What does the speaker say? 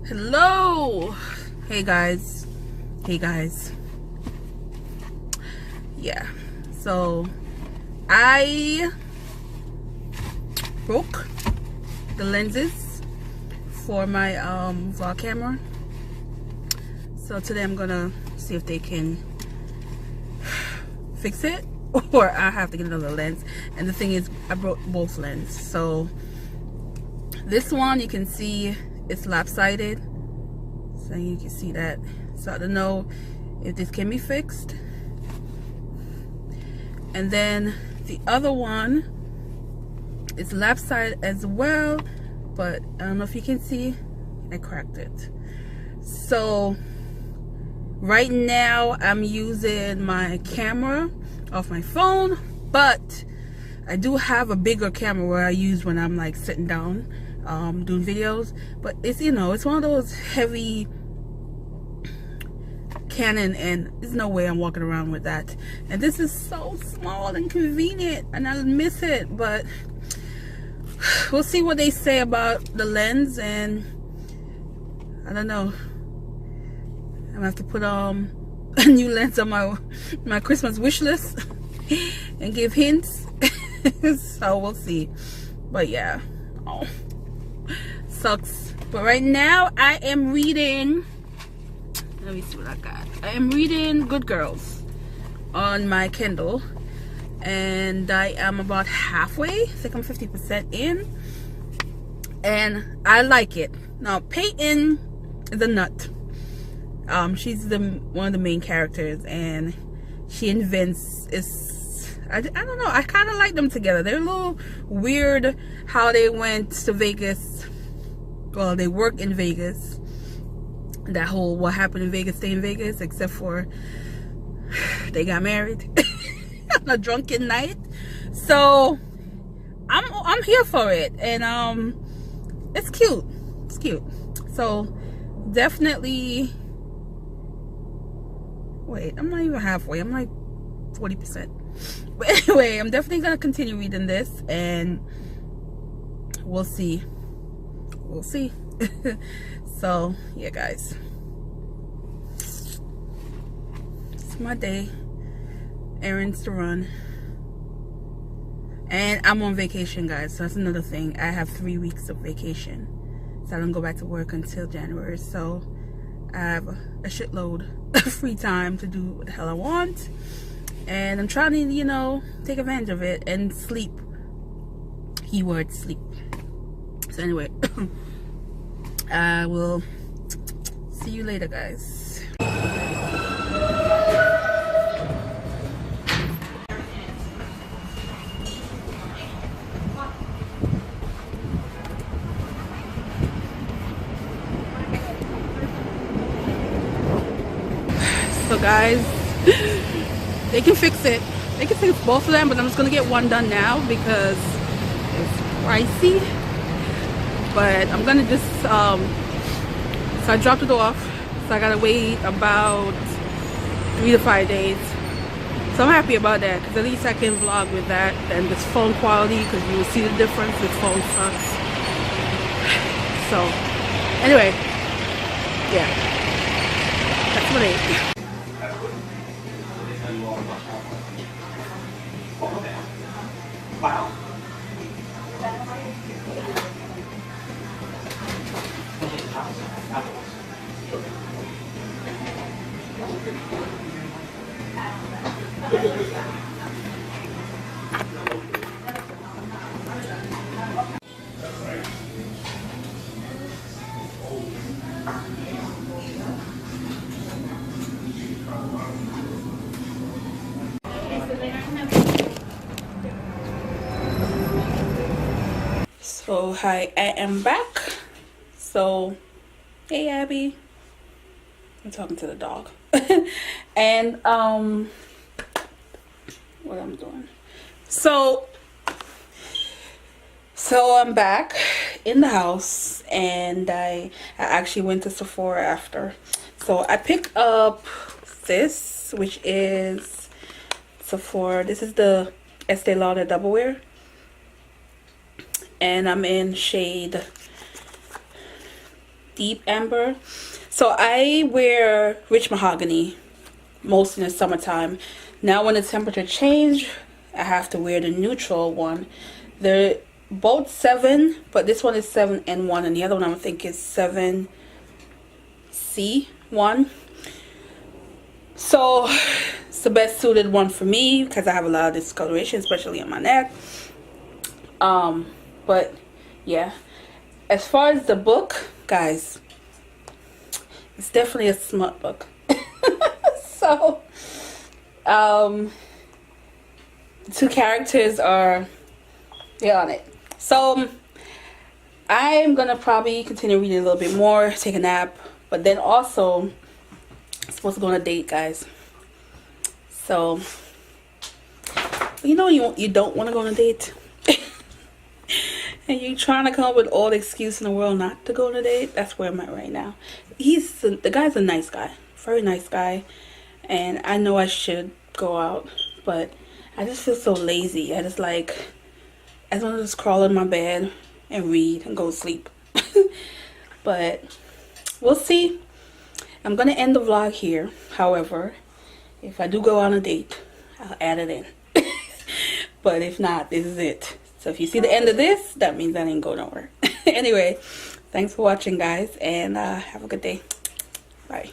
Hello. Hey guys. Yeah, so I broke the lenses for my vlog camera, so today I'm gonna see if they can fix it or I have to get another lens. And the thing is, I broke both lenses. So this one, you can see it's lopsided, so you can see that. So I don't know if this can be fixed. And then the other one is lopsided as well, but I don't know if you can see, I cracked it. So right now I'm using my camera off my phone, but I do have a bigger camera where I use when I'm like sitting down doing videos. But it's, you know, it's one of those heavy Canon, and there's no way I'm walking around with that. And this is so small and convenient, and I miss it. But we'll see what they say about the lens, and I don't know. I'm gonna have to put a new lens on my Christmas wish list and give hints. So we'll see. But yeah, oh, sucks. But right now I am reading. Let me see what I got. I am reading Good Girls on my Kindle, and I am about halfway. I think I'm 50% in, and I like it. Now Peyton is a nut. She's one of the main characters, and she invents I don't know, I kind of like them together. They're a little weird how they went to Vegas. Well, they work in Vegas. That whole what happened in Vegas stay in Vegas, except for they got married on a drunken night. So I'm here for it, and it's cute. So definitely. Wait, I'm not even halfway. I'm like 40%. But anyway, I'm definitely gonna continue reading this, and we'll see. So yeah, guys, it's my day. Errands to run, and I'm on vacation, guys. So that's another thing. I have 3 weeks of vacation, so I don't go back to work until January. So I have a shitload of free time to do what the hell I want, and I'm trying to, you know, take advantage of it and sleep. Keyword sleep. So anyway, I will see you later, guys. So guys, they can fix it. They can fix both of them, but I'm just gonna get one done now because it's pricey. But I'm gonna just so I dropped it off, so I gotta wait about 3 to 5 days. So I'm happy about that, because at least I can vlog with that. And this phone quality, because you will see the difference. This phone sucks. So anyway, yeah, that's what it is. Wow. So hi, I am back. So hey Abby, I'm talking to the dog. And what I'm doing, so I'm back in the house, and I actually went to Sephora after. So I picked up this, which is Sephora. This is the Estee Lauder Double Wear, and I'm in shade deep amber. So I wear rich mahogany most in the summertime. Now when the temperature change, I have to wear the neutral one. They're both 7, but this one is 7N1 and the other one I think is 7C1. So it's the best suited one for me because I have a lot of discoloration, especially on my neck. But yeah, as far as the book, guys, it's definitely a smut book. So two characters are on it. So I'm gonna probably continue reading a little bit more, take a nap, but then also I'm supposed to go on a date, guys. So you know you don't want to go on a date and you're trying to come up with all the excuse in the world not to go on a date. That's where I'm at right now. The guy's a nice guy, very nice guy, and I know I should go out, but I just feel so lazy. I just want to just crawl in my bed and read and go to sleep. But we'll see. I'm gonna end the vlog here. However, if I do go on a date, I'll add it in. But if not, this is it. So if you see the end of this, that means I didn't go nowhere. Anyway, thanks for watching, guys, and have a good day. Bye.